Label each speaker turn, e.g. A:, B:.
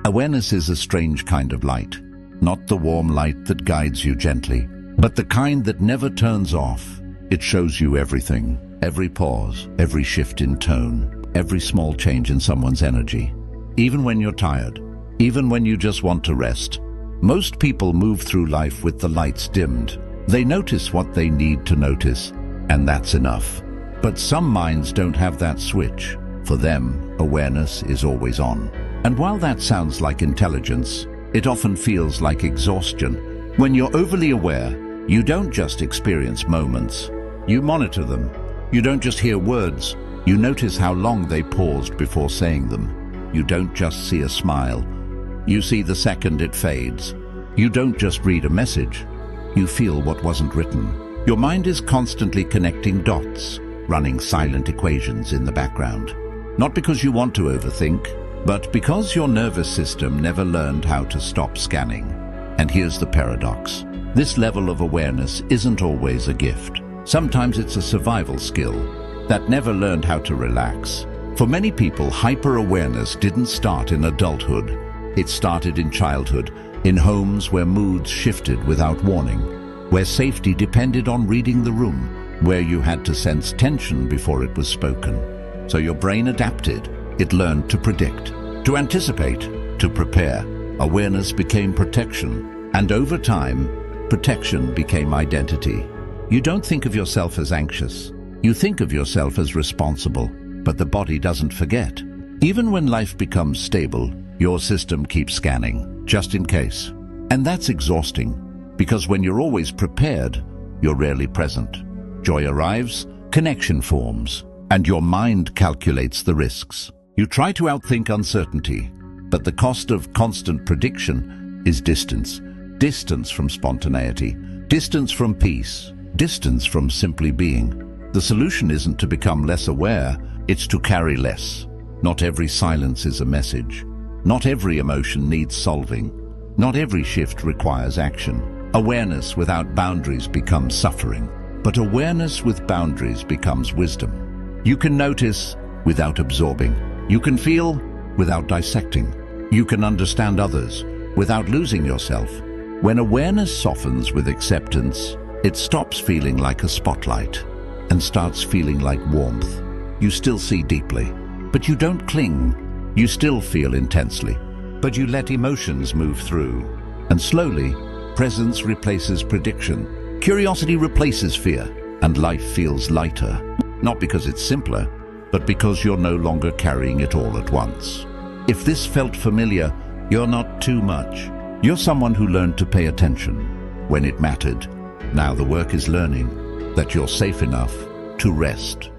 A: Awareness is a strange kind of light, not the warm light that guides you gently, but the kind that never turns off. It shows you everything, every pause, every shift in tone, every small change in someone's energy. Even when you're tired, even when you just want to rest. Most people move through life with the lights dimmed. They notice what they need to notice, and that's enough. But some minds don't have that switch. For them, awareness is always on. And while that sounds like intelligence, it often feels like exhaustion. When you're overly aware, you don't just experience moments. You monitor them. You don't just hear words. You notice how long they paused before saying them. You don't just see a smile. You see the second it fades. You don't just read a message. You feel what wasn't written. Your mind is constantly connecting dots, running silent equations in the background. Not because you want to overthink, but because your nervous system never learned how to stop scanning. And here's the paradox. This level of awareness isn't always a gift. Sometimes it's a survival skill that never learned how to relax. For many people, hyper-awareness didn't start in adulthood. It started in childhood, in homes where moods shifted without warning, where safety depended on reading the room, where you had to sense tension before it was spoken. So your brain adapted. It learned to predict, to anticipate, to prepare. Awareness became protection, and over time, protection became identity. You don't think of yourself as anxious. You think of yourself as responsible, but the body doesn't forget. Even when life becomes stable, your system keeps scanning, just in case. And that's exhausting, because when you're always prepared, you're rarely present. Joy arrives, connection forms, and your mind calculates the risks. You try to outthink uncertainty, but the cost of constant prediction is distance. Distance from spontaneity, distance from peace, distance from simply being. The solution isn't to become less aware, it's to carry less. Not every silence is a message. Not every emotion needs solving. Not every shift requires action. Awareness without boundaries becomes suffering, but awareness with boundaries becomes wisdom. You can notice without absorbing. You can feel without dissecting. You can understand others without losing yourself. When awareness softens with acceptance, it stops feeling like a spotlight and starts feeling like warmth. You still see deeply, but you don't cling. You still feel intensely, but you let emotions move through. And slowly, presence replaces prediction. Curiosity replaces fear, and life feels lighter. Not because it's simpler, but because you're no longer carrying it all at once. If this felt familiar, you're not too much. You're someone who learned to pay attention when it mattered. Now the work is learning that you're safe enough to rest.